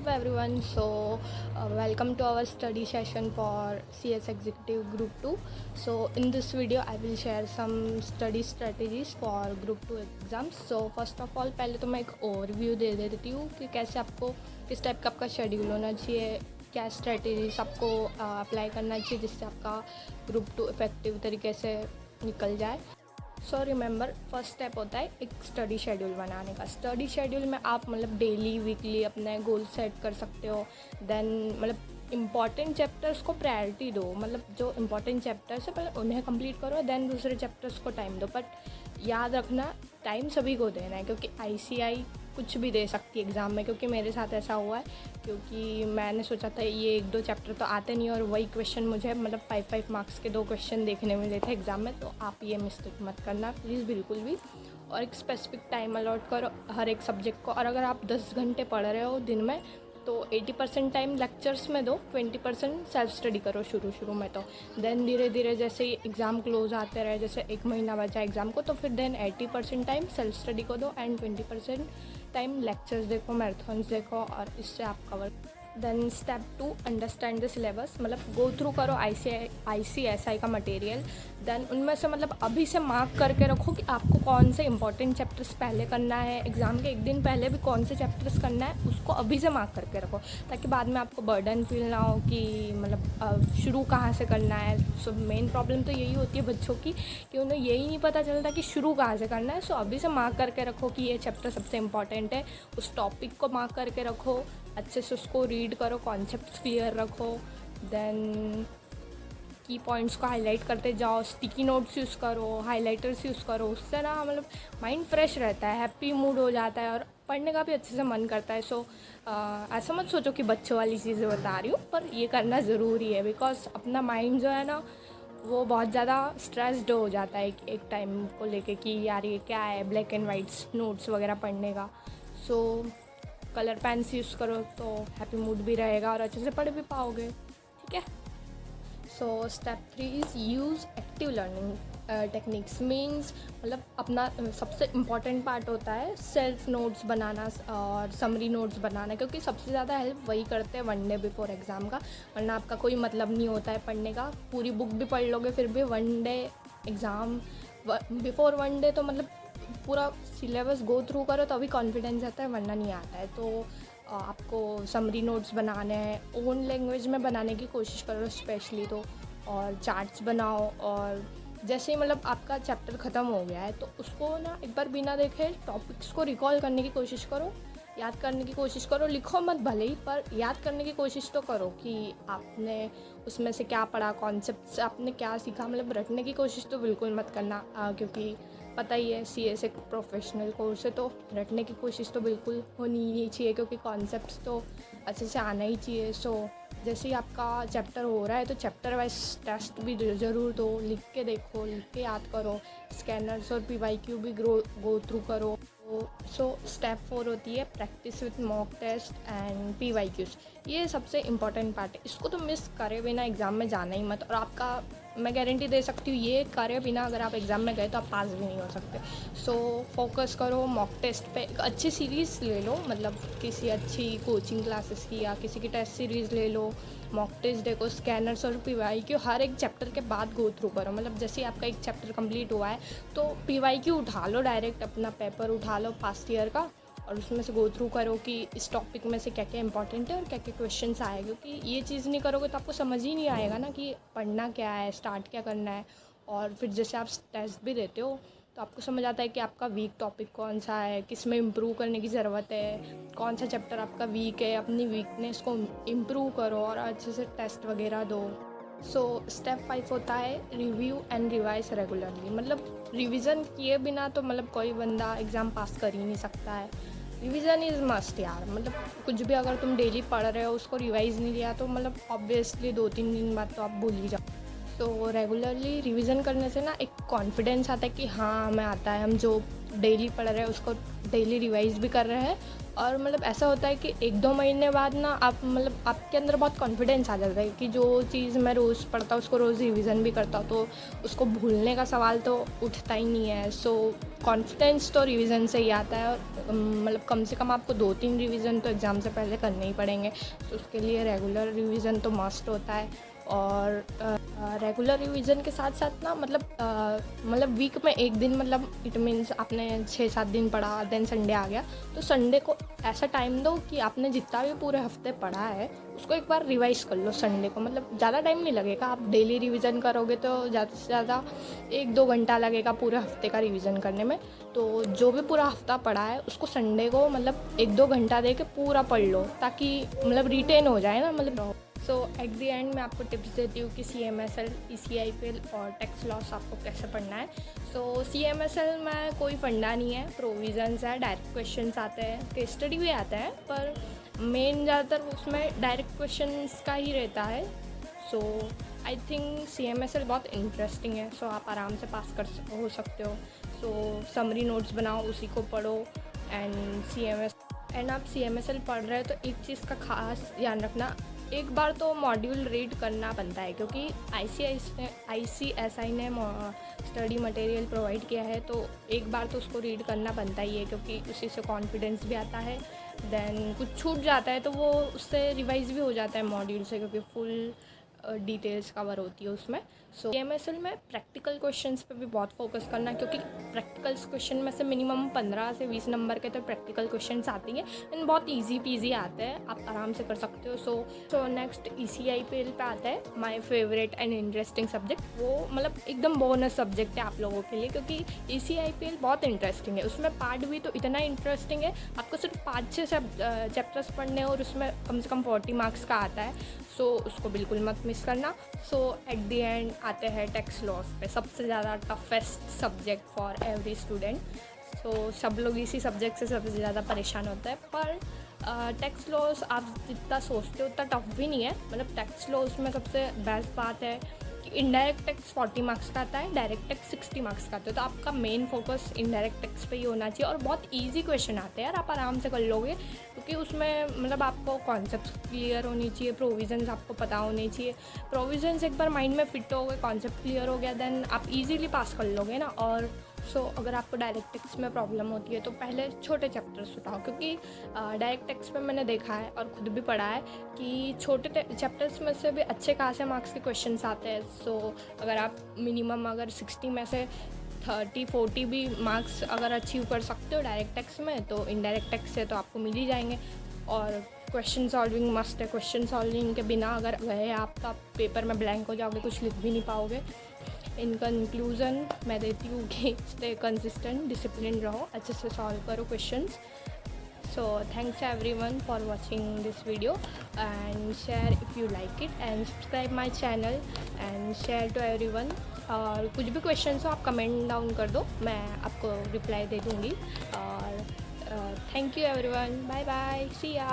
up everyone? Welcome to our study session for CS Executive Group 2. So in this video I will share some study strategies for Group 2 exams. So first of all पहले तो मैं एक overview दे देती हूँ कि कैसे आपको किस टाइप का आपका शेड्यूल होना चाहिए, क्या स्ट्रेटजीज आपको अप्लाई करना चाहिए जिससे आपका ग्रुप 2 इफ़ेक्टिव तरीके से निकल जाए। सो रिमेंबर फर्स्ट स्टेप होता है एक स्टडी शेड्यूल बनाने का। स्टडी शेड्यूल में आप मतलब डेली वीकली अपने गोल सेट कर सकते हो। देन मतलब इम्पॉर्टेंट चैप्टर्स को प्रायोरिटी दो, मतलब जो इम्पॉर्टेंट चैप्टर्स है पहले उन्हें कंप्लीट करो, देन दूसरे चैप्टर्स को टाइम दो। बट याद रखना टाइम सभी को देना है, क्योंकि आईसीआई कुछ भी दे सकती है एग्ज़ाम में। क्योंकि मेरे साथ ऐसा हुआ है, क्योंकि मैंने सोचा था ये 1-2 चैप्टर तो आते नहीं और वही क्वेश्चन मुझे मतलब 5-5 मार्क्स के 2 क्वेश्चन देखने मिले थे एग्ज़ाम में। तो आप ये मिस्टेक मत करना प्लीज़, बिल्कुल भी। और एक स्पेसिफिक टाइम अलॉट करो हर एक सब्जेक्ट को। और अगर आप 10 घंटे पढ़ रहे हो दिन में तो 80% टाइम लेक्चर्स में दो, 20% सेल्फ स्टडी करो शुरू में। तो देन धीरे धीरे जैसे एग्ज़ाम क्लोज आते रहे, जैसे 1 महीना बचा एग्ज़ाम को, तो फिर देन 80% टाइम सेल्फ स्टडी को दो एंड 20% टाइम लेक्चर्स देखो, मैराथन्स देखो, और इससे आप cover. Then step 2 understand the syllabus, मतलब गो थ्रू करो आईसीएसआई का मटेरियल। देन उनमें से मतलब अभी से मार्क करके रखो कि आपको कौन से इंपॉर्टेंट चैप्टर्स पहले करना है, एग्ज़ाम के एक दिन पहले भी कौन से चैप्टर्स करना है उसको अभी से मार्क करके रखो, ताकि बाद में आपको बर्डन फील ना हो कि मतलब शुरू कहाँ से करना है। सो मेन प्रॉब्लम तो यही होती है बच्चों की कि उन्हें यही नहीं पता चलता कि शुरू कहाँ से करना है। सो अभी से मार्क करके रखो कि ये चैप्टर सबसे इम्पॉर्टेंट है, उस टॉपिक को मार्क करके रखो, अच्छे से उसको रीड करो, कॉन्सेप्ट्स क्लियर रखो। देन की पॉइंट्स को हाईलाइट करते जाओ, स्टिकी नोट्स यूज़ करो, हाइलाइटर्स यूज़ करो। उससे ना मतलब माइंड फ्रेश रहता है, हैप्पी मूड हो जाता है और पढ़ने का भी अच्छे से मन करता है। सो ऐसा मत सोचो कि बच्चों वाली चीज़ें बता रही हूँ, पर ये करना ज़रूरी है। बिकॉज अपना माइंड जो है ना वो बहुत ज़्यादा स्ट्रेस्ड हो जाता है एक टाइम को लेके कि यार ये क्या है, ब्लैक एंड वाइट्स नोट्स वगैरह पढ़ने का। सो कलर पेन्स यूज़ करो तो हैप्पी मूड भी रहेगा और अच्छे से पढ़ भी पाओगे, ठीक है। So step 3 is use active learning techniques. Means मतलब अपना सबसे इम्पॉर्टेंट पार्ट होता है सेल्फ नोट्स बनाना और समरी नोट्स बनाना, क्योंकि सबसे ज़्यादा हेल्प वही करते हैं 1 डे बिफोर एग्ज़ाम का। वरना आपका कोई मतलब नहीं होता है पढ़ने का। पूरी बुक भी पढ़ लोगे फिर भी 1 डे एग्ज़ाम बिफोर 1 डे तो मतलब पूरा सिलेबस गो थ्रू करो तो अभी कॉन्फिडेंस आता है, वरना नहीं आता है। तो आपको समरी नोट्स बनाने हैं, ओन लैंग्वेज में बनाने की कोशिश करो स्पेशली तो। और चार्ट्स बनाओ, और जैसे ही मतलब आपका चैप्टर ख़त्म हो गया है तो उसको ना एक बार बिना देखे टॉपिक्स को रिकॉल करने की कोशिश करो, याद करने की कोशिश करो। लिखो मत भले ही, पर याद करने की कोशिश तो करो कि आपने उसमें से क्या पढ़ा, कॉन्सेप्ट से आपने क्या सीखा। मतलब रटने की कोशिश तो बिल्कुल मत करना, क्योंकि पता ही है सीएस एक प्रोफेशनल कोर्स है, तो रटने की कोशिश तो बिल्कुल होनी ही नहीं चाहिए, क्योंकि कॉन्सेप्ट्स तो अच्छे से आना ही चाहिए। सो जैसे ही आपका चैप्टर हो रहा है तो चैप्टर वाइज टेस्ट भी ज़रूर दो, लिख के देखो, लिख के याद करो, स्कैनर्स और पीवाईक्यू भी गो थ्रू करो। सो स्टेप 4 होती है practice with mock test and PYQs. ये सबसे इम्पॉर्टेंट पार्ट है, इसको तो मिस करे बिना एग्ज़ाम में जाना ही मत। और आपका मैं गारंटी दे सकती हूँ ये करे बिना अगर आप एग्ज़ाम में गए तो आप पास भी नहीं हो सकते। सो फोकस करो मॉक टेस्ट पे। एक अच्छी सीरीज़ ले लो, मतलब किसी अच्छी कोचिंग क्लासेस की या किसी की टेस्ट सीरीज़ ले लो, मॉक टेस्ट देखो, स्कैनर्स और पीवाईक्यू हर एक चैप्टर के बाद गो थ्रू करो। मतलब जैसे ही आपका एक चैप्टर कंप्लीट हुआ है तो पीवाईक्यू उठा लो, डायरेक्ट अपना पेपर उठा लो पास्ट ईयर का, और उसमें से गो थ्रू करो कि इस टॉपिक में से क्या क्या इंपॉर्टेंट है और क्या क्या क्वेश्चंस आए। क्योंकि ये चीज़ नहीं करोगे तो आपको समझ ही नहीं आएगा ना कि पढ़ना क्या है, स्टार्ट क्या करना है। और फिर जैसे आप टेस्ट भी देते हो तो आपको समझ आता है कि आपका वीक टॉपिक कौन सा है, किस में इम्प्रूव करने की ज़रूरत है, कौन सा चैप्टर आपका वीक है। अपनी वीकनेस को इम्प्रूव करो और अच्छे से टेस्ट वगैरह दो। सो स्टेप 5 होता है रिव्यू एंड रिवाइज रेगुलरली। मतलब रिवीजन किए बिना तो मतलब कोई बंदा एग्ज़ाम पास कर ही नहीं सकता है। रिवीजन इज़ मस्ट यार, मतलब कुछ भी अगर तुम डेली पढ़ रहे हो उसको रिवाइज़ नहीं किया तो मतलब ऑब्वियसली 2-3 दिन बाद तो आप भूल ही जाओ। तो रेगुलरली रिवीजन करने से ना एक कॉन्फिडेंस आता है कि हाँ हमें आता है, हम जो डेली पढ़ रहे हैं उसको डेली रिवाइज भी कर रहे हैं और मतलब ऐसा होता है कि 1-2 महीने बाद ना आप मतलब आपके अंदर बहुत कॉन्फिडेंस आ जाता है कि जो चीज़ मैं रोज़ पढ़ता हूँ उसको रोज़ रिवीजन भी करता हूँ तो उसको भूलने का सवाल तो उठता ही नहीं है। सो कॉन्फिडेंस तो रिवीजन से ही आता है और मतलब कम से कम आपको 2-3 रिवीजन तो एग्ज़ाम से पहले करने ही पड़ेंगे। तो उसके लिए रेगुलर रिवीजन तो मस्ट होता है। और रेगुलर रिवीजन के साथ साथ ना मतलब वीक में एक दिन मतलब इट मीन्स आपने 6-7 दिन पढ़ा देन संडे आ गया तो संडे को ऐसा टाइम दो कि आपने जितना भी पूरे हफ्ते पढ़ा है उसको एक बार रिवाइज़ कर लो संडे को। मतलब ज़्यादा टाइम नहीं लगेगा, आप डेली रिवीजन करोगे तो ज़्यादा से ज़्यादा 1-2 घंटा लगेगा पूरे हफ्ते का रिवीजन करने में। तो जो भी पूरा हफ्ता पढ़ा है उसको संडे को मतलब 1-2 घंटा दे के पूरा पढ़ लो ताकि मतलब रिटेन हो जाए ना मतलब। सो एट द एंड मैं आपको टिप्स देती हूँ कि CMSL, ECIPL और टैक्स लॉस आपको कैसे पढ़ना है। सो CMSL में कोई फंडा नहीं है, प्रोविजंस है, डायरेक्ट क्वेश्चंस आते हैं, केस स्टडी भी आता है पर मेन ज़्यादातर उसमें डायरेक्ट क्वेश्चंस का ही रहता है। सो आई थिंक CMSL बहुत इंटरेस्टिंग है। सो आप आराम से पास हो सकते हो। सो समरी नोट्स बनाओ, उसी को पढ़ो एंड आप CMSL पढ़ रहे हो तो एक चीज़ का खास ध्यान रखना, एक बार तो मॉड्यूल रीड करना बनता है क्योंकि ICSI ने स्टडी मटेरियल प्रोवाइड किया है तो एक बार तो उसको रीड करना बनता ही है क्योंकि उसी से कॉन्फिडेंस भी आता है। देन कुछ छूट जाता है तो वो उससे रिवाइज़ भी हो जाता है मॉड्यूल से क्योंकि फुल डिटेल्स कवर होती है उसमें। सो CMSL में प्रैक्टिकल क्वेश्चंस पे भी बहुत फोकस करना क्योंकि प्रैक्टिकल क्वेश्चन में से मिनिमम 15 से 20 नंबर के तो प्रैक्टिकल क्वेश्चंस आती हैं एंड बहुत इजी पीजी आते हैं, आप आराम से कर सकते हो। सो नेक्स्ट ECIPL पे आता है, my favourite and interesting subject. वो मतलब एकदम बोनस सब्जेक्ट है आप लोगों के लिए क्योंकि ECIPL बहुत इंटरेस्टिंग है। उसमें पार्ट भी तो इतना इंटरेस्टिंग है, आपको सिर्फ 5-6 चैप्टर्स पढ़ने और उसमें कम से कम 40 मार्क्स का आता है। सो उसको बिल्कुल मत मिस करना। सो एट द एंड आते हैं टैक्स लॉस पे, सबसे ज़्यादा toughest subject for every student. So सब लोग इसी सब्जेक्ट से सबसे ज़्यादा परेशान होते हैं पर टैक्स लॉस आप जितना सोचते हो उतना टफ भी नहीं है। मतलब टैक्स लॉस में सबसे बेस्ट बात है कि इनडायरेक्ट टैक्स 40 मार्क्स का आता है, डायरेक्ट टैक्स 60 मार्क्स का आता है। तो आपका मेन फोकस इनडायरेक्ट टैक्स पे ही होना चाहिए और बहुत इजी क्वेश्चन आते हैं यार, आप आराम से कर लोगे क्योंकि उसमें मतलब आपको कॉन्सेप्ट क्लियर होनी चाहिए, प्रोविजंस आपको पता होने चाहिए। प्रोविजंस एक बार माइंड में फिट हो गए, कॉन्सेप्ट क्लियर हो गया, देन आप इजीली पास कर लोगे ना। और अगर आपको डायरेक्ट टैक्स में प्रॉब्लम होती है तो पहले छोटे चैप्टर्स उठाओ क्योंकि डायरेक्ट टैक्स में मैंने देखा है और ख़ुद भी पढ़ा है कि छोटे चैप्टर्स में से भी अच्छे खासे मार्क्स के क्वेश्चंस आते हैं। अगर आप मिनिमम अगर 60 में से 30-40 भी मार्क्स अगर अचीव कर सकते हो डायरेक्ट टैक्स में तो इनडायरेक्ट टैक्स से तो आपको मिल ही जाएंगे। और क्वेश्चन सॉल्विंग मस्ट है, क्वेश्चन सॉल्विंग के बिना अगर गए आप तो आप पेपर में ब्लैंक हो जाओगे, कुछ लिख भी नहीं पाओगे। इन कंक्लूज़न मैं देती हूँ कि स्टे कंसिस्टेंट, डिसिप्लिन रहो, अच्छे से सॉल्व करो questions. So thanks everyone for watching this video and share if you like it and subscribe my channel and share to everyone। और कुछ भी क्वेश्चंस हो आप कमेंट डाउन कर दो, मैं आपको रिप्लाई दे दूँगी। और thank you everyone, bye bye, see या।